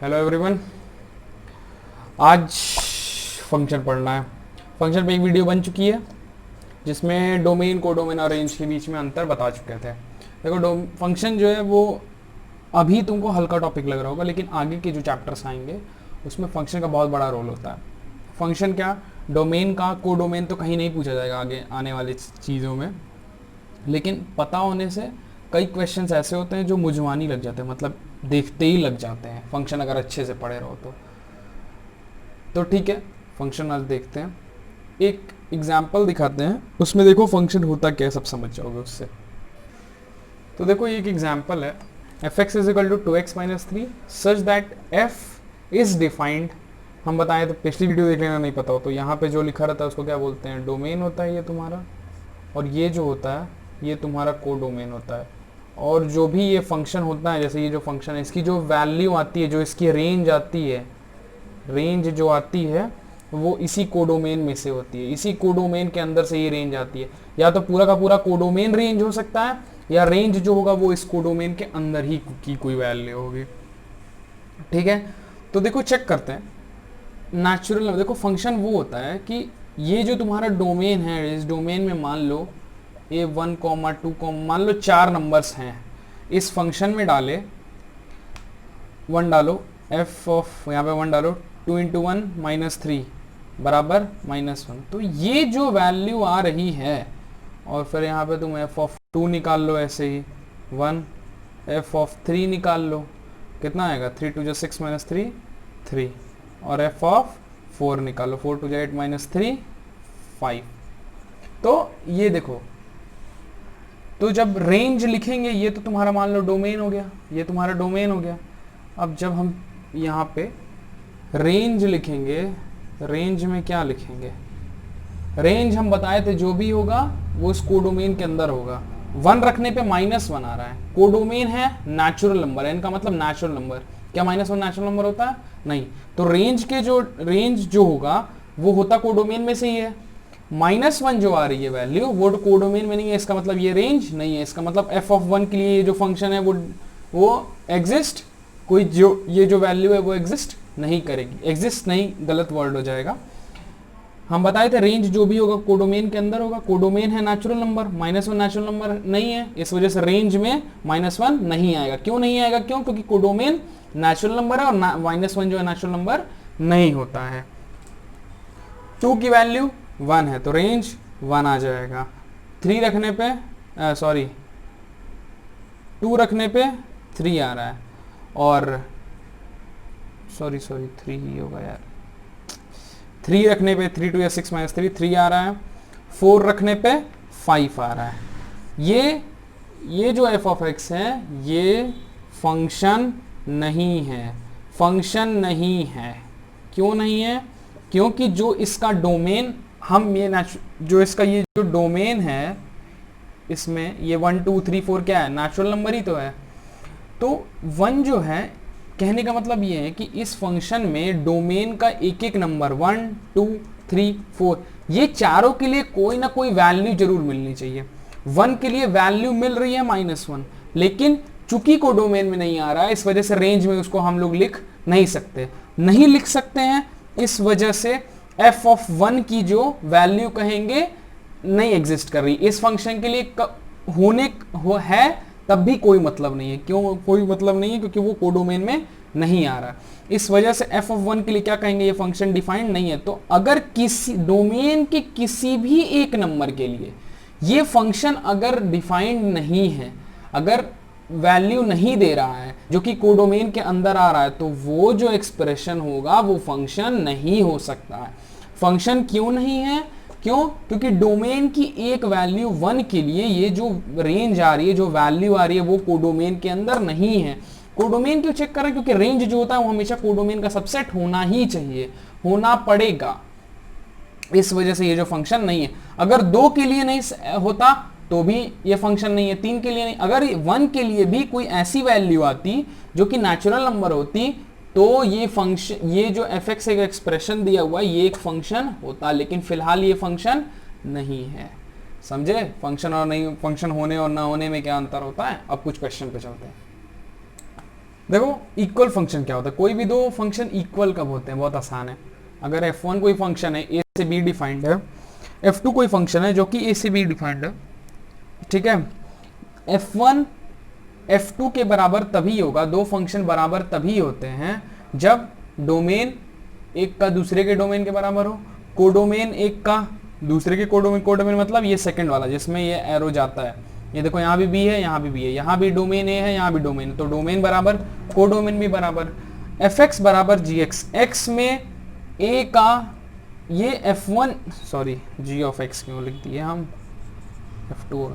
Hello everyone. आज function पढ़ना है। फंक्शन पे एक वीडियो बन चुकी है जिसमें डोमेन, कोडोमेन और रेंज के बीच में अंतर बता चुके थे। देखो फंक्शन जो है वो अभी तुमको हल्का टॉपिक लग रहा होगा, लेकिन आगे के जो चैप्टर्स आएंगे उसमें फंक्शन का बहुत बड़ा रोल होता है। फंक्शन क्या, डोमेन का कोडोमेन तो कहीं नहीं पूछा जाएगा आगे आने वाली चीज़ों में, लेकिन पता होने से कई क्वेश्चंस ऐसे होते हैं जो मुझवानी लग जाते हैं, मतलब देखते ही लग जाते हैं फंक्शन अगर अच्छे से पढ़े रहो तो ठीक है। फंक्शन आज देखते हैं, एक एग्जाम्पल दिखाते हैं, उसमें देखो फंक्शन होता क्या है, सब समझ जाओगे उससे। तो देखो ये एक एग्जाम्पल है, F X is equal to 2x-3 such that F is defined. हम बताएं तो पिछली वीडियो देख लेना नहीं पता हो तो यहाँ पे जो लिखा रहता है उसको क्या बोलते हैं, डोमेन होता है ये तुम्हारा, और ये जो होता है ये तुम्हारा कोडोमेन होता है। और जो भी ये फंक्शन होता है, जैसे ये जो फंक्शन है इसकी जो वैल्यू आती है, जो इसकी रेंज आती है, रेंज जो आती है वो इसी कोडोमेन में से होती है, इसी कोडोमेन के अंदर से ये रेंज आती है। या तो पूरा का पूरा कोडोमेन रेंज हो सकता है, या रेंज जो होगा वो इस कोडोमेन के अंदर ही की कोई वैल्यू होगी। ठीक है, तो देखो चेक करते हैं नेचुरल। देखो फंक्शन वो होता है कि ये जो तुम्हारा डोमेन है, इस डोमेन में मान लो A1, 2, मान लो 4 नंबर्स हैं, इस फंक्शन में डाले 1 डालो, f ऑफ यहाँ पे 1 डालो, 2 इंटू 1 -3 बराबर -1। तो ये जो वैल्यू आ रही है, और फिर यहाँ पे तुम f ऑफ 2 निकाल लो, ऐसे ही 1, f ऑफ 3 निकाल लो, कितना आएगा 3 2 6 -3 3, और f ऑफ 4 निकालो, 4 2 8 -3 5। तो ये देखो, तो जब रेंज लिखेंगे ये तो तुम्हारा मान लो डोमेन हो गया, ये तुम्हारा डोमेन हो गया। अब जब हम यहाँ पे रेंज लिखेंगे, रेंज में क्या लिखेंगे, रेंज हम बताए थे जो भी होगा वो इस कोडोमेन के अंदर होगा। 1 रखने पे -1 आ रहा है, कोडोमेन है नेचुरल नंबर है, इनका मतलब नेचुरल नंबर। क्या -1 नेचुरल नंबर होता है? नहीं। तो रेंज जो होगा वो होता कोडोमेन में से ही है। -1 जो आ रही है वैल्यू वो कोडोमेन में नहीं है, इसका मतलब ये रेंज नहीं है। इसका मतलब f ऑफ 1 के लिए ये जो फंक्शन है वो एग्जिस्ट, कोई जो ये जो वैल्यू है वो एग्जिस्ट नहीं करेगी। एग्जिस्ट नहीं, गलत वर्ड हो जाएगा। हम बताए थे रेंज जो भी होगा कोडोमेन के अंदर होगा। कोडोमेन है नेचुरल नंबर, -1 नेचुरल नंबर नहीं है, इस वजह से रेंज में -1 नहीं आएगा। क्यों नहीं आएगा? क्यों? क्योंकि कोडोमेन नेचुरल नंबर है और -1 जो है नेचुरल नंबर नहीं होता है। 2 की वैल्यू 1 है तो रेंज 1 आ जाएगा। 3 रखने पे 2 रखने पे 3 आ रहा है, और सॉरी 3 ही होगा यार। 3 रखने पे 3 2 6 -3 3 आ रहा है। 4 रखने पे 5 आ रहा है। ये जो f ऑफ x है ये फंक्शन नहीं है, फंक्शन नहीं है। क्यों नहीं है? क्योंकि जो इसका डोमेन जो इसका ये जो डोमेन है, इसमें ये 1 2 3 4 क्या है, नेचुरल नंबर ही तो है। तो 1 जो है, कहने का मतलब ये है कि इस फंक्शन में डोमेन का एक एक नंबर 1 2 3 4 ये चारों के लिए कोई ना कोई वैल्यू जरूर मिलनी चाहिए। 1 के लिए वैल्यू मिल रही है -1, लेकिन चूंकि को डोमेन में नहीं आ रहा है, इस वजह से रेंज में उसको हम लोग लिख नहीं सकते हैं। इस वजह से f ऑफ 1 की जो वैल्यू कहेंगे नहीं एग्जिस्ट कर रही। इस फंक्शन के लिए है तब भी कोई मतलब नहीं है। क्यों कोई मतलब नहीं है? क्योंकि वो कोडोमेन में नहीं आ रहा। इस वजह से f ऑफ 1 के लिए क्या कहेंगे, ये फंक्शन डिफाइंड नहीं है। तो अगर किसी डोमेन के किसी भी एक नंबर के लिए ये फंक्शन अगर डिफाइंड नहीं है, अगर वैल्यू नहीं दे रहा है जो कि कोडोमेन के अंदर आ रहा है, तो वो जो एक्सप्रेशन होगा वो फंक्शन नहीं हो सकता है। फंक्शन क्यों नहीं है? क्यों? क्योंकि डोमेन की एक वैल्यू 1 के लिए ये जो रेंज आ रही है, जो वैल्यू आ रही है, वो कोडोमेन के अंदर नहीं है। कोडोमेन क्यों चेक कर रहे हैं? क्योंकि रेंज जो होता है वो हमेशा कोडोमेन का सबसेट होना ही चाहिए, होना पड़ेगा। इस वजह से ये जो फंक्शन नहीं है। अगर 2 के लिए नहीं होता तो भी ये फंक्शन नहीं है, 3 के लिए नहीं। अगर 1 के लिए भी कोई ऐसी वैल्यू आती जो कि नेचुरल नंबर होती, तो ये फंक्शन, ये जो f x एक एक्सप्रेशन दिया हुआ है, ये एक फंक्शन होता, लेकिन फिलहाल ये फंक्शन नहीं है। समझे? फंक्शन और नहीं, फंक्शन होने और ना होने में क्या अंतर होता है। अब कुछ क्वेश्चन पे चलते हैं। देखो इक्वल फंक्शन क्या होता है, कोई भी दो फंक्शन इक्वल कब होते हैं, बहुत आसान है। अगर f1 कोई फंक्शन है a से b डिफाइंड है, f2 कोई फंक्शन है जो कि a से b डिफाइंड है, ठीक है, f1 f2 के बराबर तभी होगा, दो फंक्शन बराबर तभी होते हैं जब डोमेन एक का दूसरे के डोमेन के बराबर हो, कोडोमेन एक का दूसरे के कोडोमेन, कोडोमेन मतलब ये सेकंड वाला जिसमें ये एरो जाता है, ये देखो यहाँ भी बी है, यहाँ भी बी है, यहाँ भी डोमेन ए है, यहाँ भी डोमेन है, तो डोमेन बराबर कोडोमेन भी बराबर। एफ एक्स बराबर जी एक्स, एक्स में ए का ये f1 sorry ji of x क्यों लिख दिए हम, f2,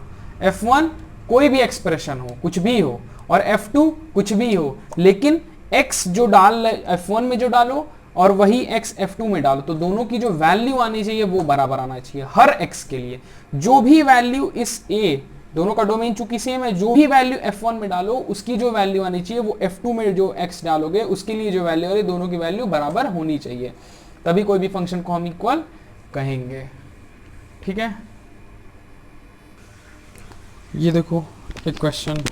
f1 कोई भी एक्सप्रेशन हो, कुछ भी हो, और f2 कुछ भी हो, लेकिन x जो डाल f1 में जो डालो और वही x f2 में डालो, तो दोनों की जो वैल्यू आनी चाहिए वो बराबर आना चाहिए हर x के लिए। जो भी वैल्यू इस a, दोनों का डोमेन चूंकि सेम है, जो भी वैल्यू f1 में डालो उसकी जो वैल्यू आनी चाहिए वो f2 में जो x डालोगे उसके लिए जो वैल्यू आ रही, दोनों की वैल्यू बराबर होनी चाहिए, तभी कोई भी फंक्शन को हम इक्वल कहेंगे। ठीक है, ये देखो एक क्वेश्चन,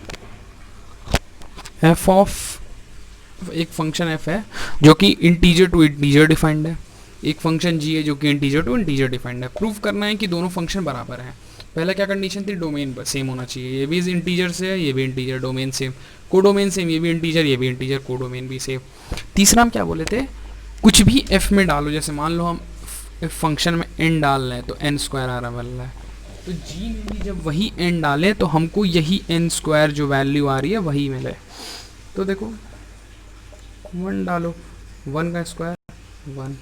f ऑफ एक फंक्शन f है जो कि इंटीजर टू इंटीजर डिफाइंड है, एक फंक्शन g है जो कि इंटीजर टू इंटीजर डिफाइंड है। प्रूव करना है कि दोनों फंक्शन बराबर हैं। पहला क्या कंडीशन थी, डोमेन सेम होना चाहिए, ये भी इंटीजर से है, ये भी integer, domain same, codomain same, ये भी इंटीजर, ये भी इंटीजर, कोडोमेन भी सेम। तीसरा हम क्या बोले थे, कुछ भी f में डालो, जैसे मान लो हम फंक्शन में n डाल रहे हैं तो n स्क्वायर आ रहा है, तो g में भी जब वही n डालें तो हमको यही n स्क्वायर जो वैल्यू आ रही है वही मिले। तो देखो 1 डालो, 1 का स्क्वायर 1,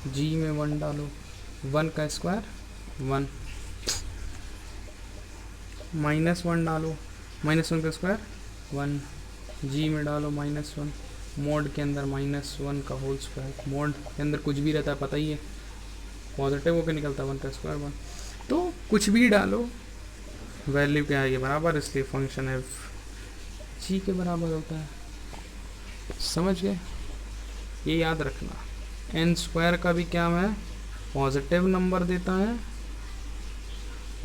g में 1 डालो, 1 का स्क्वायर 1, -1 डालो, -1 का स्क्वायर 1, g में डालो -1, मोड के अंदर -1 का होल स्क्वायर, मोड के अंदर कुछ भी रहता है पता ही है, पॉजिटिव होकर निकलता है 1 का स्क्वायर 1, तो कुछ भी डालो वैल्यू क्या आएगी बराबर, इसलिए फंक्शन एफ जी के बराबर होता है। समझ गए, ये याद रखना। n स्क्वायर का भी क्या है, पॉजिटिव नंबर देता है,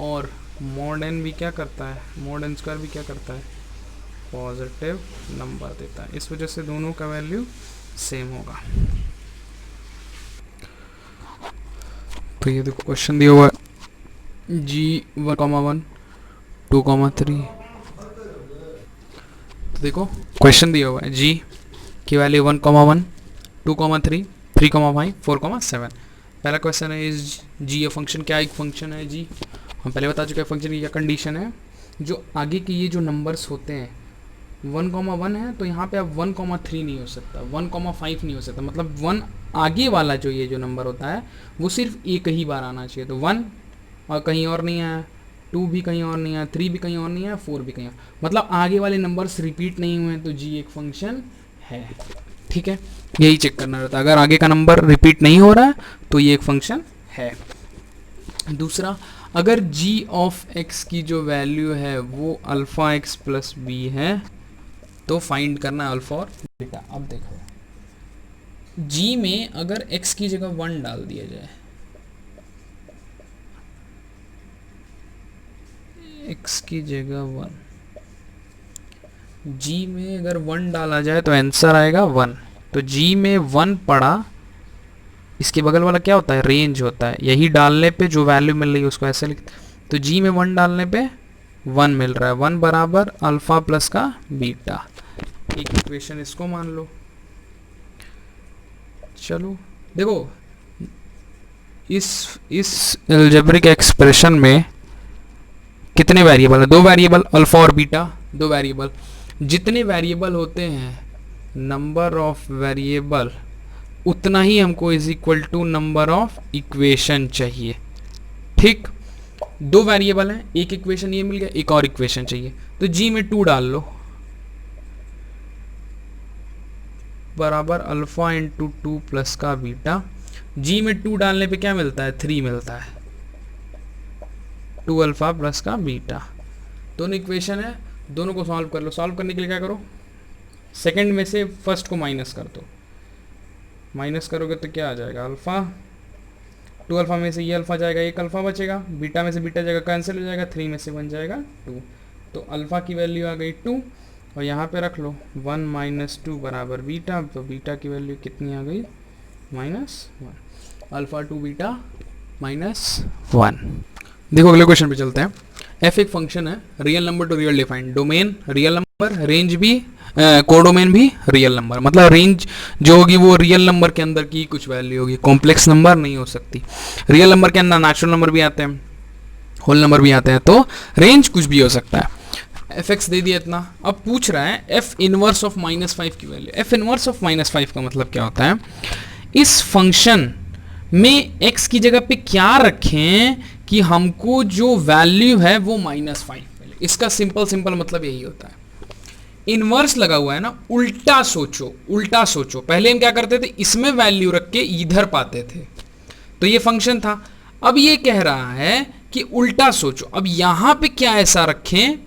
और मोड n भी क्या करता है, मोड n स्क्वायर भी क्या करता है, पॉजिटिव नंबर देता है, इस वजह से दोनों का वैल्यू सेम होगा। तो ये देखो क्वेश्चन दिया हुआ है g 1,1 2,3, तो देखो क्वेश्चन दिया हुआ है g की वैल्यू 1,1 2,3 3,5 4,7। पहला क्वेश्चन है इज g, ये फंक्शन क्या एक फंक्शन है g, हम पहले बता चुके हैं फंक्शन की क्या कंडीशन है, जो आगे के ये जो नंबर्स होते हैं 1,1 है तो यहाँ पे अब 1,3 नहीं हो सकता, 1,5 नहीं हो सकता, मतलब 1 आगे वाला जो ये जो नंबर होता है वो सिर्फ एक ही बार आना चाहिए, तो 1 और कहीं और नहीं आया, 2 भी कहीं और नहीं आया, 3 भी कहीं और नहीं आया, 4 भी कहीं और, मतलब आगे वाले नंबर्स रिपीट नहीं हुए, तो जी एक फंक्शन है। ठीक है, यही चेक करना रहता है, अगर आगे का नंबर रिपीट नहीं हो रहा है तो ये एक फंक्शन है। दूसरा, अगर g ऑफ x की जो वैल्यू है वो अल्फा x प्लस बी है तो फाइंड करना है अल्फा और बीटा। अब देखो g में अगर x की जगह 1 डाल दिया जाए, x की जगह 1, g में अगर 1 डाला जाए तो आंसर आएगा 1, तो g में 1 पड़ा, इसके बगल वाला क्या होता है, रेंज होता है, यही डालने पे जो वैल्यू मिल रही है उसको ऐसे लिखते, तो g में 1 डालने पे 1 मिल रहा है, 1 बराबर अल्फा प्लस का बीटा, एक इक्वेशन इसको मान लो। चलो देखो इस अलजेब्रिक एक्सप्रेशन में कितने वेरिएबल है, 2 वेरिएबल अल्फा और बीटा, 2 वेरिएबल, जितने वेरिएबल होते हैं नंबर ऑफ वेरिएबल उतना ही हमको is equal to number of equation चाहिए। ठीक, 2 वेरिएबल हैं, एक इक्वेशन ये मिल गया, एक और इक्वेशन चाहिए, तो g में 2 डाल लो बराबर अल्फा इंटू 2 प्लस का बीटा, g में 2 डालने पे क्या मिलता है, 3 मिलता है, 2 अल्फा प्लस का बीटा, दोनों इक्वेशन है, दोनों को सॉल्व कर लो। सॉल्व करने के लिए क्या करो, सेकंड में से फर्स्ट को माइनस कर दो, माइनस करोगे तो क्या आ जाएगा, अल्फा, 2 अल्फा में से ये अल्फा जाएगा, एक अल्फा बचेगा, बीटा में से बीटा जाएगा कैंसिल हो जाएगा, 3 में से बन जाएगा 2, तो अल्फा की वैल्यू आ गई 2, और यहाँ पे रख लो 1 माइनस 2 बराबर बीटा, तो बीटा की वैल्यू कितनी आ गई -1, अल्फा टू बीटा -1। देखो अगले क्वेश्चन पे चलते हैं। एफ एक फंक्शन है, real number two real defined, domain real number, range भी कोडोमेन भी रियल नंबर, मतलब रेंज जो होगी वो रियल नंबर के अंदर की कुछ वैल्यू होगी, कॉम्प्लेक्स नंबर नहीं हो सकती। रियल नंबर के अंदर नेचुरल नंबर भी आते हैं, होल नंबर भी आते हैं, तो रेंज कुछ भी हो सकता है। एफ एक्स दे दिया इतना। अब पूछ रहा है एफ इनवर्स ऑफ -5 की वैल्यू। एफ इनवर्स ऑफ -5 का मतलब क्या होता है, इस फंक्शन में x की जगह पे क्या रखें कि हमको जो वैल्यू है वो -5 मिले। इसका सिंपल मतलब यही होता है। इनवर्स लगा हुआ है ना, उल्टा सोचो, उल्टा सोचो। पहले हम क्या करते थे, इसमें वैल्यू रख के इधर पाते थे, तो ये फंक्शन था। अब ये कह रहा है कि उल्टा सोचो, अब यहां पे क्या ऐसा रखें,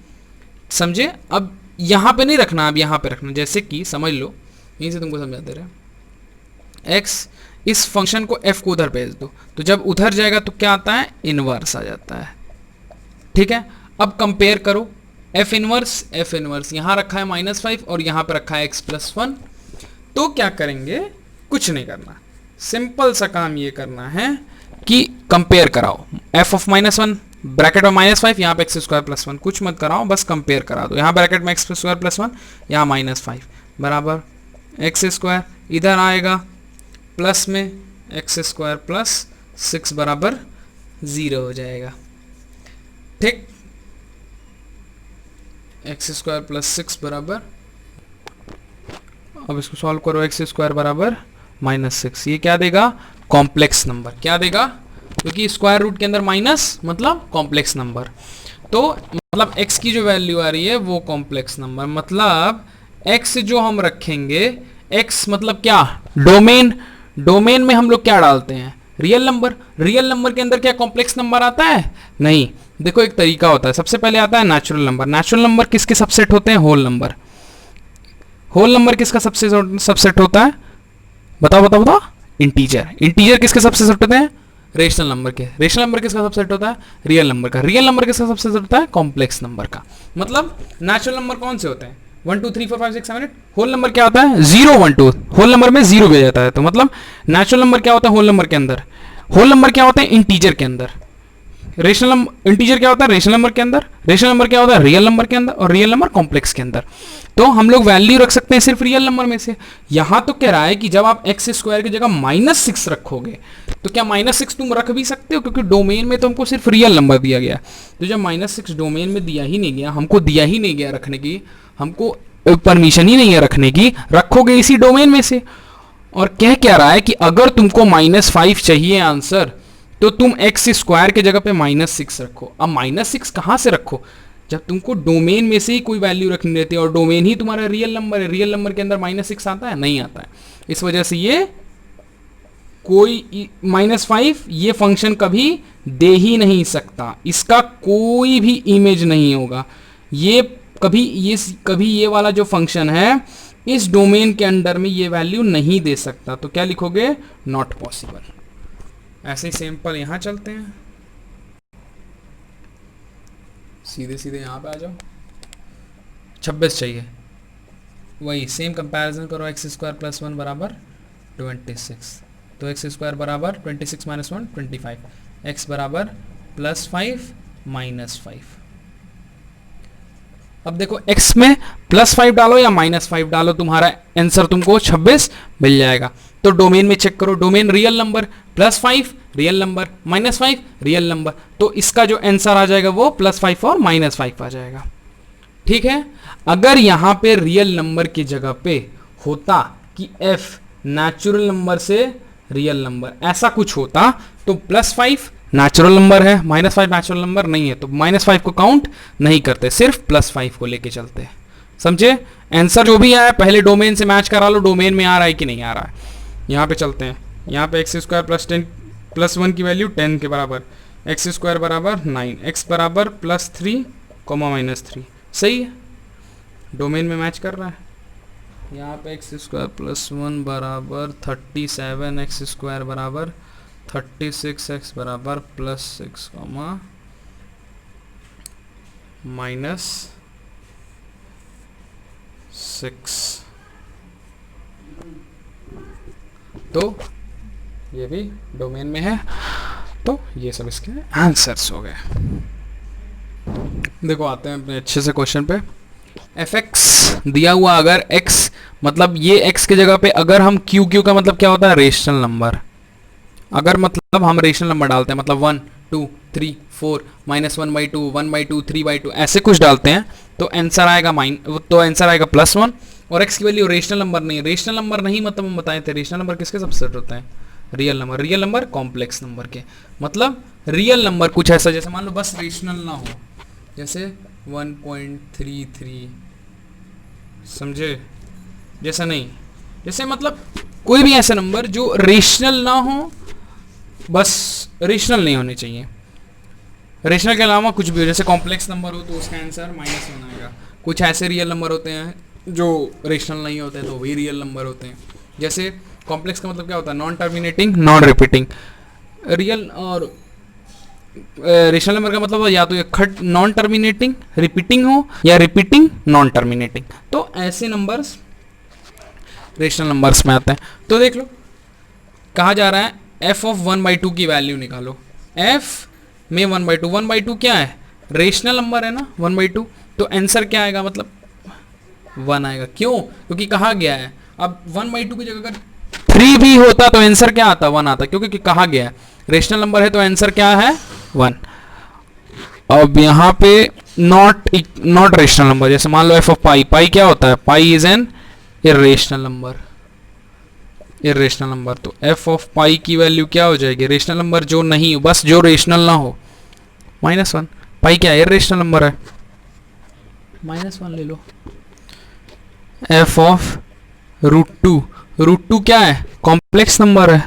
समझे। अब यहां पे नहीं रखना, अब यहां पे रखना। जैसे कि समझ लो, यहीं से तुमको समझाते रहे, x इस फंक्शन को f को उधर भेज दो, तो जब उधर जाएगा तो क्या आता है, इनवर्स आ जाता है। ठीक है, अब कंपेयर करो, f इनवर्स यहां रखा है -5 और यहां पे रखा है x+1, तो क्या करेंगे, कुछ नहीं करना, सिंपल सा काम ये करना है कि कंपेयर कराओ। f ऑफ -1 ब्रैकेट में -5, यहाँ पे x² + 1, कुछ मत कराओ, बस कंपेयर करा दो। यहाँ ब्रैकेट में x² + 1, यहाँ -5 बराबर x², इधर आएगा प्लस में x² + 6 बराबर 0 हो जाएगा। ठीक, x² + 6 बराबर, अब इसको सॉल्व करो, x² बराबर -6, ये क्या देगा, कॉम्प्लेक्स नंबर। क्या देगा, क्योंकि स्क्वायर रूट के अंदर माइनस मतलब कॉम्प्लेक्स नंबर, तो मतलब x की जो वैल्यू आ रही है वो कॉम्प्लेक्स नंबर, मतलब x जो हम रखेंगे, x मतलब क्या, डोमेन। डोमेन में हम लोग क्या डालते हैं, रियल नंबर। रियल नंबर के अंदर क्या कॉम्प्लेक्स नंबर आता है, नहीं। देखो एक तरीका होता है, सबसे पहले आता है नेचुरल नंबर। नेचुरल नंबर किसके सबसेट होते हैं, होल नंबर। होल नंबर किसका सबसेट होता है, बताओ। इंटीजर। इंटीजर किसके सबसेट होते हैं, रेशनल नंबर के। रेशनल नंबर किसका सबसेट होता है, रियल नंबर का। रियल नंबर किसका सबसेट होता है, कॉम्प्लेक्स नंबर का। मतलब नेचुरल नंबर कौन से होते हैं, 1 2 3 4 5 6 7 8। होल नंबर क्या होता है, 0 1 2, होल नंबर में 0 भी आ जाता है। तो मतलब नेचुरल नंबर क्या होता है होल नंबर के अंदर, होल नंबर क्या होता है इंटीजर के अंदर, रेशनल नंबर इंटीजर क्या होता है रेशनल नंबर के अंदर, रेशनल नंबर क्या होता है रियल नंबर के अंदर, और रियल नंबर कॉम्प्लेक्स के अंदर। तो हम लोग वैल्यू रख सकते हैं सिर्फ रियल नंबर में से। यहां तो कह रहा है कि जब आप x² की जगह -6 रखोगे, तो क्या -6 तुम रख भी सकते हो, क्योंकि डोमेन में तो हमको सिर्फ रियल नंबर दिया गया। तो जब -6 डोमेन में दिया ही नहीं गया, हमको दिया ही नहीं गया रखने की, हमको परमिशन ही नहीं है रखने की, रखोगे इसी डोमेन में से। और कह क्या रहा है कि अगर तुमको -5 चाहिए आंसर, तो तुम x² के जगह पे -6 रखो। अब -6 कहां से रखो, जब तुमको डोमेन में से ही कोई वैल्यू रखनी रहती है, और डोमेन ही तुम्हारा रियल नंबर है। रियल नंबर के अंदर -6 आता है, नहीं आता है। इस वजह से ये कोई -5 ये फंक्शन कभी दे ही नहीं सकता, इसका कोई भी इमेज नहीं होगा। ये कभी ये वाला जो फंक्शन है इस डोमेन के अंडर में ये वैल्यू नहीं दे सकता। तो क्या लिखोगे, नॉट पॉसिबल। ऐसे ही सिंपल यहां चलते हैं, सीधे यहां पे आ जाओ। 26 चाहिए, वही सेम कंपैरिजन करो, x² + 1 बराबर 26, तो x² बराबर 26 - 1 25, x बराबर +5 -5। अब देखो x में +5 डालो या -5 डालो, तुम्हारा आंसर तुमको 26 मिल जाएगा। तो डोमेन में चेक करो, domain real number, +5 real number, -5 real number, तो इसका जो आंसर आ जाएगा वो +5 और -5 आ जाएगा। ठीक है, अगर यहां पे रियल नंबर की जगह पे होता कि f नेचुरल नंबर से रियल नंबर, ऐसा कुछ होता, तो +5 नेचुरल नंबर है, -5 नेचुरल नंबर नहीं है, तो -5 को काउंट नहीं करते, सिर्फ +5 को लेके चलते हैं। समझे, आंसर जो भी आया पहले डोमेन से मैच करा लो, डोमेन में आ रहा है कि नहीं आ रहा है। यहाँ पे चलते हैं, यहाँ पे x² + 1 की वैल्यू 10 के बराबर, x² बराबर 9, x बराबर +3, -3, सही है, डोमेन में मैच कर रहा है। यहाँ पे x² + 1 बराबर 37, x² बराबर 36, x बराबर +6, 6। तो ये भी डोमेन में है। तो ये सब इसके आंसर्स हो गए। देखो आते हैं अपने अच्छे से क्वेश्चन पे। fx दिया हुआ, अगर x मतलब ये x की जगह पे अगर हम q का मतलब क्या होता है, रेशनल नंबर। अगर मतलब हम रेशनल नंबर डालते हैं, मतलब 1 2 3 4 -1/2 1/2 3/2 ऐसे कुछ डालते हैं, तो आंसर आएगा +1। और x की वैल्यू रेशनल नंबर नहीं, रेशनल नंबर नहीं मतलब हम बताए थे रेशनल नंबर किसके सबसेट होता है, real number. Real number complex number के, मतलब रियल नंबर कुछ ऐसा, जैसे मान लो बस रेशनल ना हो, जैसे 1.33, समझे, जैसा नहीं, जैसे मतलब कोई भी ऐसा नंबर जो रेशनल ना हो, बस रेशनल नहीं होने चाहिए। रेशनल के अलावा कुछ भी हो, जैसे कॉम्प्लेक्स नंबर हो तो उसका आंसर -1 आएगा। कुछ ऐसे रियल नंबर होते हैं जो रेशनल नहीं होते तो वही रियल नंबर होते हैं। जैसे कॉम्प्लेक्स का मतलब क्या होता है, non terminating non repeating. Real और रेशनल नंबर का मतलब या तो ये नॉन टर्मिनेटिंग रिपीटिंग हो या रिपीटिंग नॉन टर्मिनेटिंग, तो ऐसे नंबर्स रेशनल नंबर्स में आते हैं। तो देख लो, कहा जा रहा है f ऑफ 1/2 की वैल्यू निकालो। f में 1/2 क्या है, रेशनल नंबर है ना 1/2, तो आंसर क्या आएगा, मतलब 1 आएगा। क्यों, क्योंकि कहा गया है। अब 1/2 की जगह अगर 3 भी होता तो आंसर क्या आता, 1 आता, क्योंकि कहा गया है रेशनल नंबर है तो आंसर क्या है 1। अब यहाँ पे नॉट रेशनल नंबर, जैसे मान लो f ऑफ पाई क्या होता है, pi is an irrational number. Irrational number, तो f ऑफ पाई की वैल्यू क्या हो जाएगी, रेशनल नंबर जो नहीं हो, बस जो रेशनल ना हो, -1। पाई क्या है, इर्रेशनल नंबर है, -1 ले लो। f ऑफ √2 क्या है, कॉम्प्लेक्स नंबर है,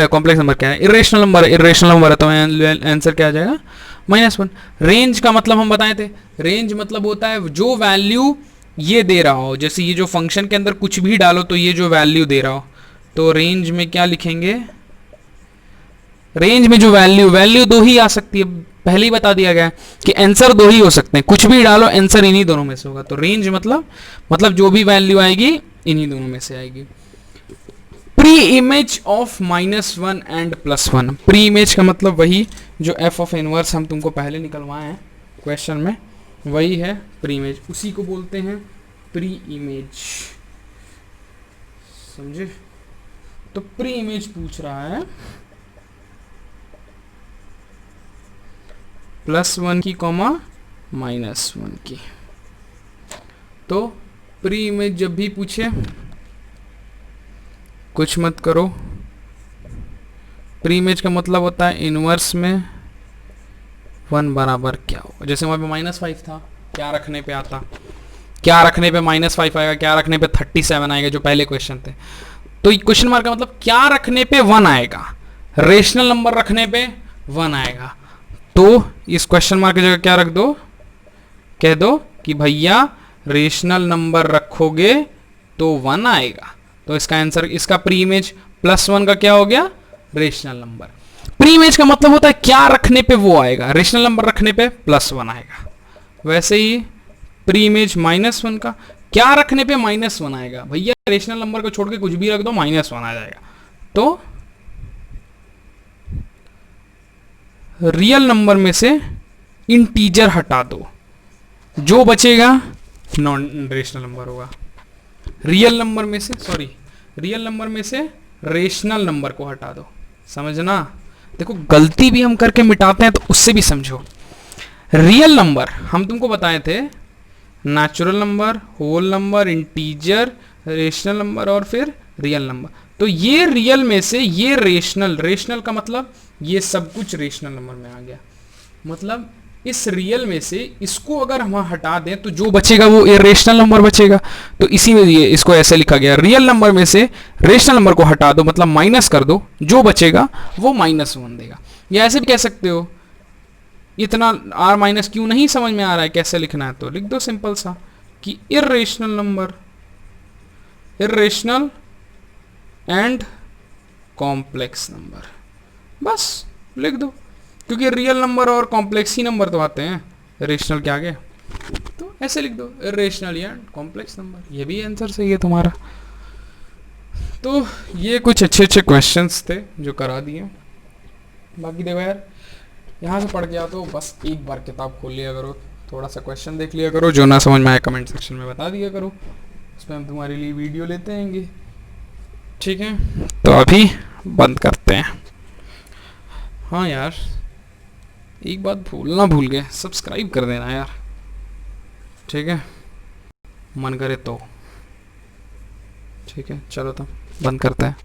कॉम्प्लेक्स नंबर क्या है, इर्रेशनल नंबर है, इर्रेशनल नंबर है, तो आंसर क्या आ जाएगा -1। रेंज का मतलब हम बताए थे, रेंज मतलब होता है जो वैल्यू ये दे रहा हो, जैसे ये जो फंक्शन के अंदर कुछ भी डालो तो ये जो वैल्यू दे रहा हो, तो रेंज में क्या लिखेंगे, रेंज में जो वैल्यू दो ही आ सकती है, पहले ही बता दिया गया है कि आंसर दो ही हो सकते हैं, कुछ भी डालो आंसर इन्हीं दोनों में से होगा। तो रेंज मतलब जो भी वैल्यू आएगी इन्हीं दोनों में से आएगी। Pre image of -1 and +1, pre image का मतलब वही जो f ऑफ इनवर्स हम तुमको पहले निकलवाए हैं क्वेश्चन में, वही है प्री इमेज, उसी को बोलते हैं प्री इमेज, समझे। तो प्री इमेज पूछ रहा है +1 की -1 की। तो प्री इमेज जब भी पूछे कुछ मत करो, प्री इमेज का मतलब होता है इनवर्स में 1 बराबर क्या होगा। जैसे वहाँ पे -5 था, क्या रखने पे आता, क्या रखने पे -5 आएगा, क्या रखने पे 37 आएगा, जो पहले क्वेश्चन थे। तो क्वेश्चन मार्क का मतलब क्या रखने पे 1 आएगा, रेशनल नंबर रखने पे 1 आएगा। तो इस क्वेश्चन मार्क की जगह क्या रख दो, कह दो कि भैया रेशनल नंबर रखोगे तो 1 आएगा। तो इसका आंसर, इसका प्री इमेज +1 का क्या हो गया, रेशनल नंबर। प्री इमेज का मतलब होता है क्या रखने पे वो आएगा, रेशनल नंबर रखने पे +1 आएगा। वैसे ही प्री इमेज -1 का क्या रखने पे -1 आएगा, भैया रेशनल नंबर को छोड़ के कुछ भी रख दो -1 आ जाएगा। तो रियल नंबर में से इंटीजर हटा दो, जो बचेगा नॉन रेशनल नंबर होगा। रियल नंबर में से रेशनल नंबर को हटा दो, समझना। देखो गलती भी हम करके मिटाते हैं तो उससे भी समझो। रियल नंबर हम तुमको बताए थे, natural number, whole number, integer, rational number और फिर रियल नंबर। तो ये रियल में से ये रेशनल का मतलब ये सब कुछ रेशनल नंबर में आ गया। मतलब इस रियल में से इसको अगर हम हटा दें तो जो बचेगा वो इरेशनल नंबर बचेगा। तो इसी में ये इसको ऐसे लिखा गया, रियल नंबर में से रेशनल नंबर को हटा दो, मतलब माइनस कर दो, जो बचेगा वो -1 देगा। या ऐसे भी कह सकते हो, इतना r- क्यों नहीं समझ में आ रहा है कैसे लिखना है, तो लिख दो सिंपल सा कि irrational number, irrational and complex number, बस लिख दो, क्योंकि रियल नंबर और कॉम्प्लेक्स ही नंबर तो आते हैं रेशनल के आगे। तो ऐसे लिख दो, इरेशनल या कॉम्प्लेक्स नंबर, ये भी आंसर सही है तुम्हारा। तो ये कुछ अच्छे अच्छे क्वेश्चंस थे जो करा दिए। बाकी देखो यार, यहाँ से पढ़ के आओ तो बस एक बार किताब खोल लिया करो, थोड़ा सा क्वेश्चन देख लिया करो, जो ना समझ में आए कमेंट सेक्शन में बता दिया करो, उसमें हम तुम्हारे लिए वीडियो लेते हैंगे। ठीक है, तो अभी बंद करते हैं। हाँ यार, एक बात भूलना भूल गए, सब्सक्राइब कर देना यार, ठीक है, मन करे तो। ठीक है, चलो तो बंद करते हैं।